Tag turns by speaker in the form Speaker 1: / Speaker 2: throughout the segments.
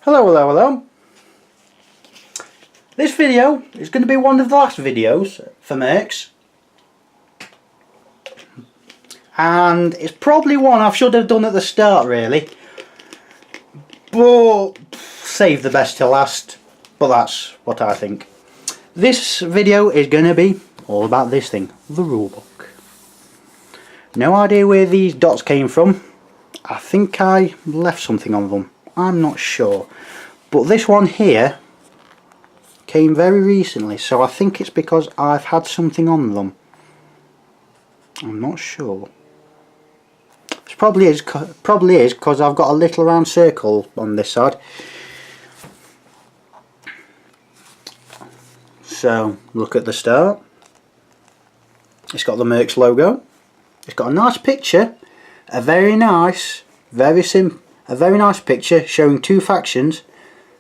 Speaker 1: Hello. This video is going to be one of the last videos for MERCS. And it's probably one I should have done at the start really. But save the best till last. But that's what I think. This video is going to be all about this thing, the rulebook. No idea where these dots came from. I think I left something on them. I'm not sure. But this one here came very recently, so I think it's because I've had something on them. I'm not sure. It probably is because I've got a little round circle on this side. So look at the start. It's got the MERCS logo. It's got a nice picture, a very nice picture showing two factions,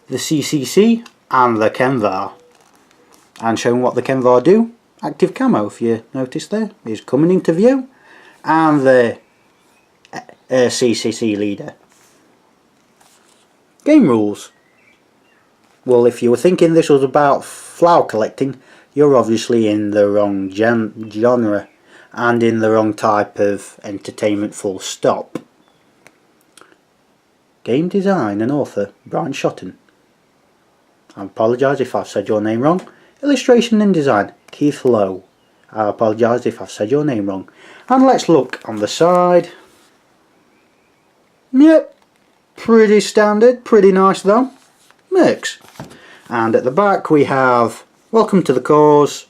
Speaker 1: the CCC and the Kenvar, and showing what the Kenvar do. Active camo, if you notice there, is coming into view, and the CCC leader. Game rules. Well, if you were thinking this was about flower collecting, you're obviously in the wrong genre and in the wrong type of entertainment, full stop. Game design and author Brian Shotton. I apologise if I've said your name wrong. Illustration and design Keith Lowe. I apologise if I've said your name wrong. And let's look on the side. Yep, pretty standard, pretty nice though. MERCS. And at the back we have welcome to the cause,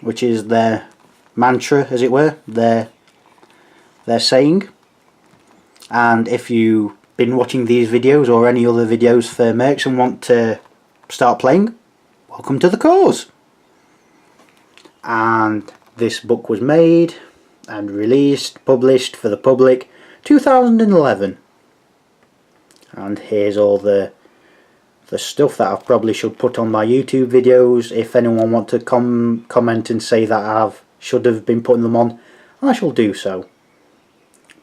Speaker 1: which is their mantra, as it were, their saying. And if you've been watching these videos or any other videos for MERCS and want to start playing, welcome to the cause. And this book was made and released, published for the public 2011. And here's all the stuff that I probably should put on my YouTube videos. If anyone wants to comment and say that I should have been putting them on, I shall do so.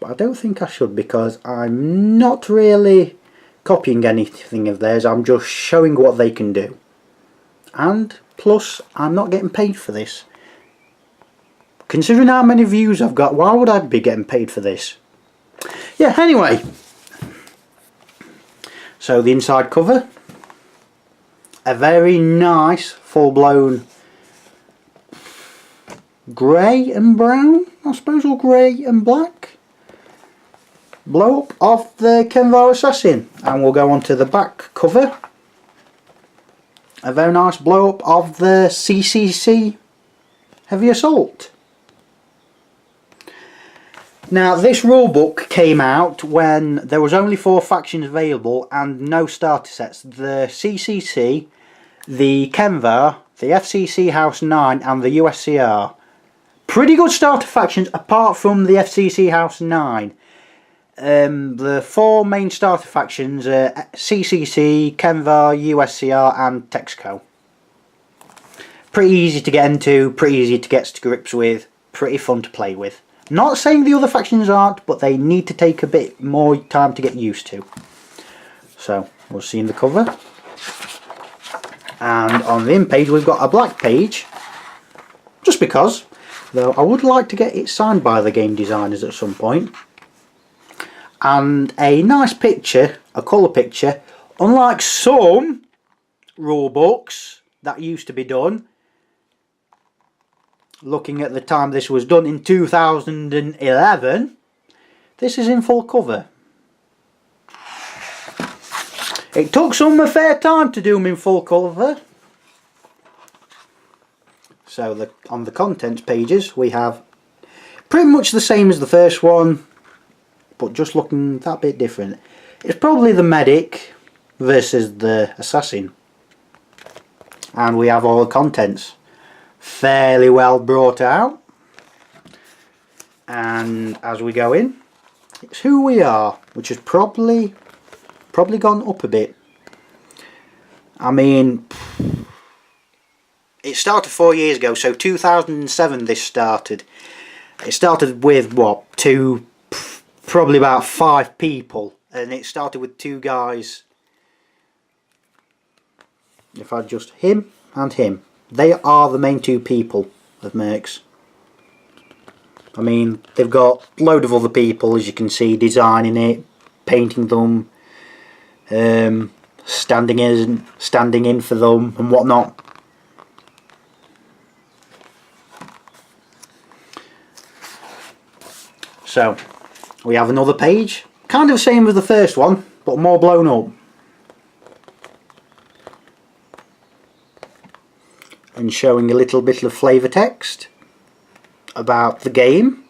Speaker 1: But I don't think I should, because I'm not really copying anything of theirs. I'm just showing what they can do. And plus, I'm not getting paid for this. Considering how many views I've got, why would I be getting paid for this? Yeah, anyway. So the inside cover. A very nice, full-blown grey and brown, I suppose, or grey and black blow up of the Kenvar Assassin. And we'll go on to the back cover. A very nice blow up of the CCC Heavy Assault. Now this rulebook came out when there was only 4 factions available and no starter sets. The CCC, the Kenvar, the FCC House 9 and the USCR. Pretty good starter factions apart from the FCC House 9. The 4 main starter factions are CCC, Kenvar, USCR and Texco. Pretty easy to get into, pretty easy to get to grips with, pretty fun to play with. Not saying the other factions aren't, but they need to take a bit more time to get used to. So, we'll see in the cover. And on the in page we've got a black page, just because, though I would like to get it signed by the game designers at some point. And a nice picture, a colour picture, unlike some rule books that used to be done. Looking at the time this was done in 2011, this is in full cover. It took some fair time to do them in full cover. So on the contents pages we have pretty much the same as the first one, but just looking that bit different. It's probably the medic versus the assassin. And we have all the contents fairly well brought out. And as we go in, it's who we are, which has probably gone up a bit. I mean, it started 4 years ago, so 2007 this started. It started with what, probably about 5 people, and it started with 2 guys if I just him and him, they are the main two people of MERCS. I mean, they've got a load of other people, as you can see, designing it, painting them, standing in for them and whatnot. So we have another page, kind of the same as the first one, but more blown up. And showing a little bit of flavour text about the game.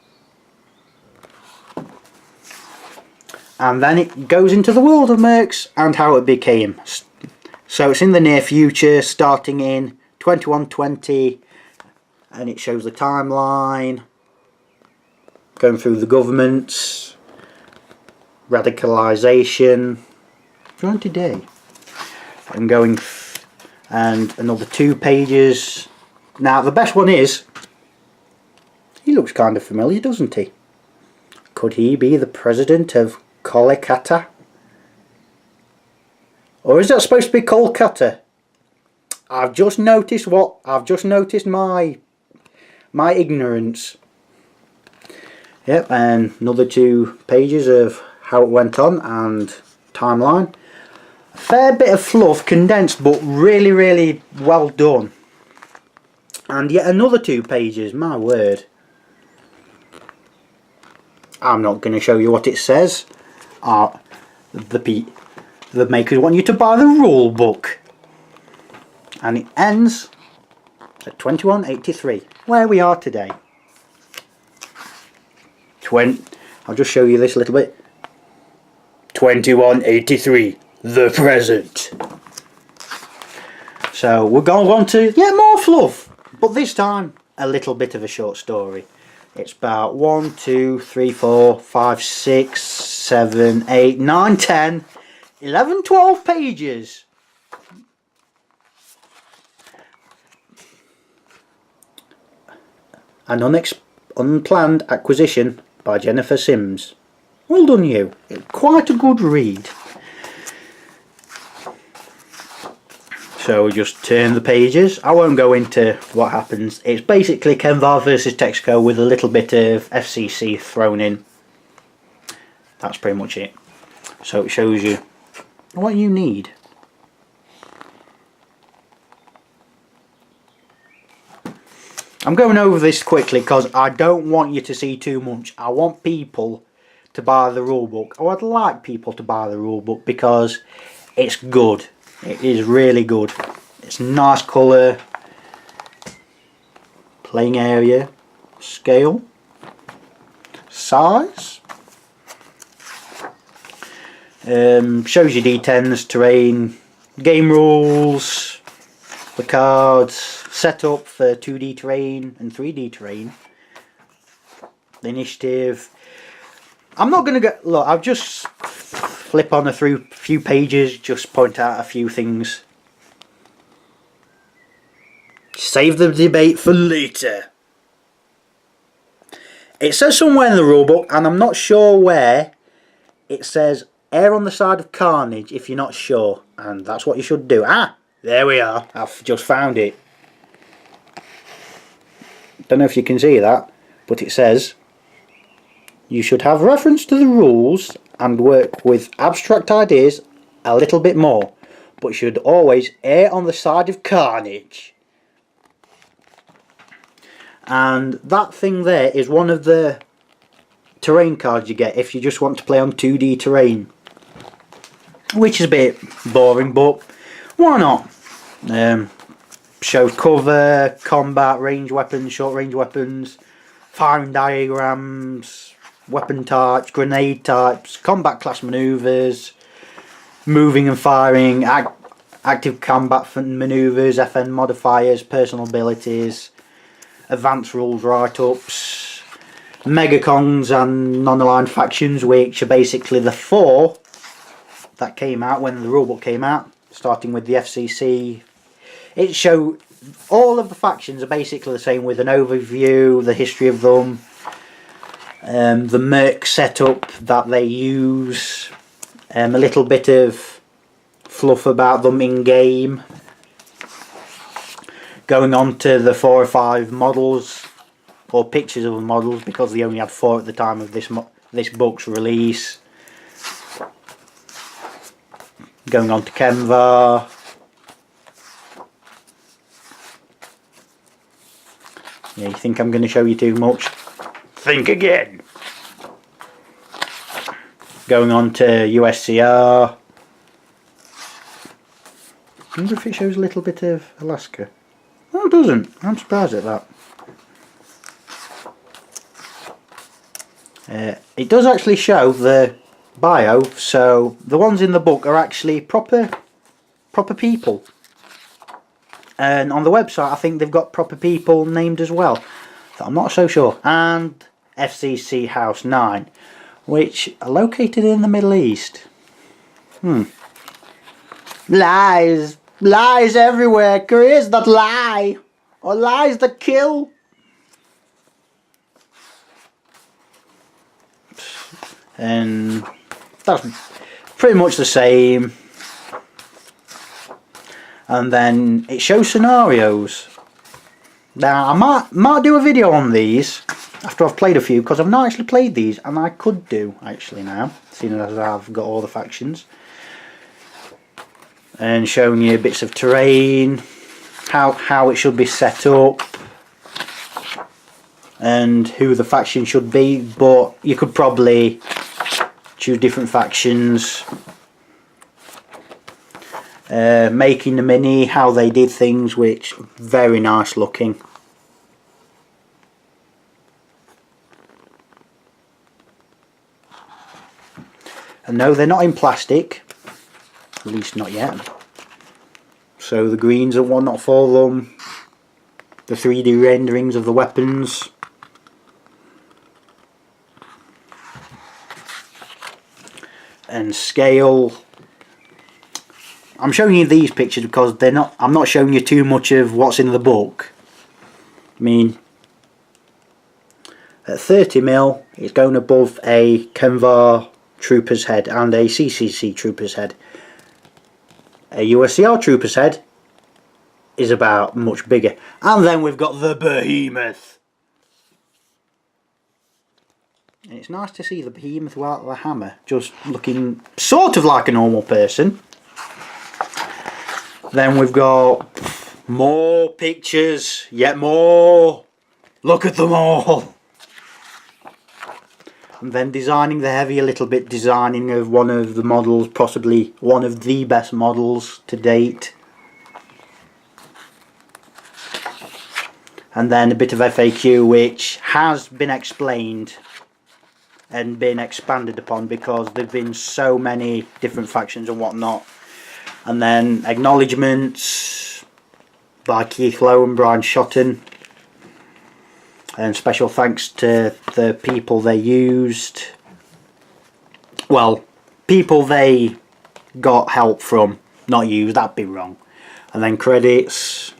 Speaker 1: And then it goes into the world of MERCS and how it became. So it's in the near future, starting in 2120, and it shows the timeline, going through the governments, radicalisation, 20 day, and going and another 2 pages. Now the best one is, he looks kind of familiar, doesn't he? Could he be the president of Kolkata? Or is that supposed to be Kolkata? I've just noticed my ignorance. Yep, and another 2 pages of how it went on and timeline. A fair bit of fluff condensed, but really, really well done. And yet another 2 pages, my word. I'm not going to show you what it says. The makers want you to buy the rule book. And it ends at 2183, where we are today. I'll just show you this a little bit. 2183, the present. So we're going on to yet more fluff, but this time a little bit of a short story. It's about 1, 2, 3, 4, 5, 6, 7, 8, 9, 10, 11, 12 pages. An unplanned acquisition by Jennifer Sims. Well done you. Quite a good read. So we just turn the pages. I won't go into what happens. It's basically Kenvar versus Texaco with a little bit of FCC thrown in. That's pretty much it. So it shows you what you need. I'm going over this quickly because I don't want you to see too much. I want people to buy the rulebook. I would like people to buy the rulebook because it's good. It is really good. It's nice colour, playing area, scale, size. Shows you D10s, terrain, game rules, the cards, setup for 2D terrain and 3D terrain, the initiative. I'm not going to go. Look, I've just flip on a few pages, just point out a few things. Save the debate for later. It says somewhere in the rulebook, and I'm not sure where, it says err on the side of carnage if you're not sure, and that's what you should do. Ah, there we are. I've just found it. Don't know if you can see that, but it says you should have reference to the rules and work with abstract ideas a little bit more, but should always err on the side of carnage. And that thing there is one of the terrain cards you get if you just want to play on 2D terrain, which is a bit boring, but why not? Shows cover, combat, range weapons, short range weapons, firing diagrams, weapon types, grenade types, combat class maneuvers, moving and firing, active combat maneuvers, FN modifiers, personal abilities, advanced rules write-ups, megacons and non-aligned factions, which are basically the 4 that came out when the rulebook came out, starting with the FCC. It shows all of the factions are basically the same, with an overview, the history of them, the MERC setup that they use, a little bit of fluff about them in game, Going on to the 4 or 5 models, or pictures of the models, because they only had 4 at the time of this book's release. Going on to Canva. Yeah, you think I'm going to show you too much? Think again. Going on to USCR. I wonder if it shows a little bit of Alaska. No, it doesn't. I'm surprised at that. It does actually show the bio, so the ones in the book are actually proper people. And on the website I think they've got proper people named as well. So I'm not so sure. And FCC House 9, which are located in the Middle East. Lies! Lies everywhere! Careers that lie! Or lies that kill! And that's pretty much the same. And then it shows scenarios. Now I might do a video on these after I've played a few, because I've not actually played these, and I could do actually now, seeing as I've got all the factions. And showing you bits of terrain, how it should be set up, and who the faction should be. But you could probably choose different factions. Making the mini, how they did things, which very nice looking. And no, they're not in plastic, at least not yet. So the greens and whatnot for them, the 3D renderings of the weapons. And scale. I'm showing you these pictures because I'm not showing you too much of what's in the book. I mean, at 30mm, it's going above a Canva trooper's head and a CCC trooper's head. A USCR trooper's head is about much bigger. And then we've got the behemoth. And it's nice to see the behemoth without the hammer, just looking sort of like a normal person. Then we've got more pictures, yet more. Look at them all. And then designing the heavy a little bit, designing of one of the models, possibly one of the best models to date. And then a bit of FAQ, which has been explained and been expanded upon because there have been so many different factions and whatnot. And then acknowledgements by Keith Lowe and Brian Shotton, and special thanks to the people they used, well, people they got help from, not used, that'd be wrong. And then credits.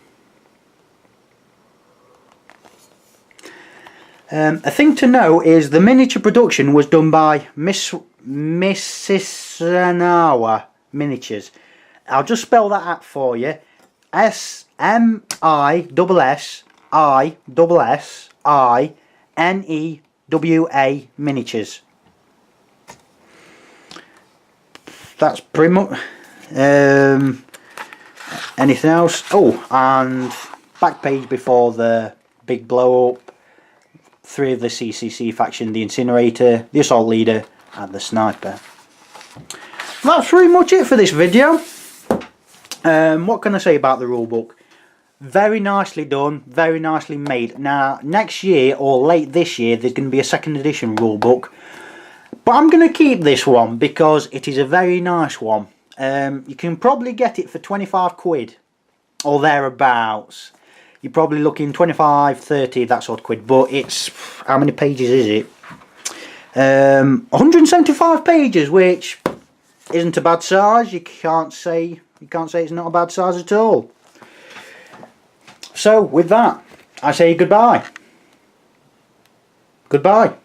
Speaker 1: A thing to know is the miniature production was done by Mississanawa Miniatures. I'll just spell that out for you. SMISSINEWA Miniatures. That's pretty much. Anything else? Oh, and back page before the big blow up. 3 of the CCC faction: the Incinerator, the Assault Leader, and the Sniper. That's pretty much it for this video. What can I say about the rulebook? Very nicely done, very nicely made. Now, next year or late this year, there's going to be a 2nd edition rulebook. But I'm going to keep this one because it is a very nice one. You can probably get it for 25 quid or thereabouts. You're probably looking 25, 30, that sort of quid. But it's, how many pages is it? 175 pages, which isn't a bad size. You can't say it's not a bad size at all. So with that, I say goodbye. Goodbye.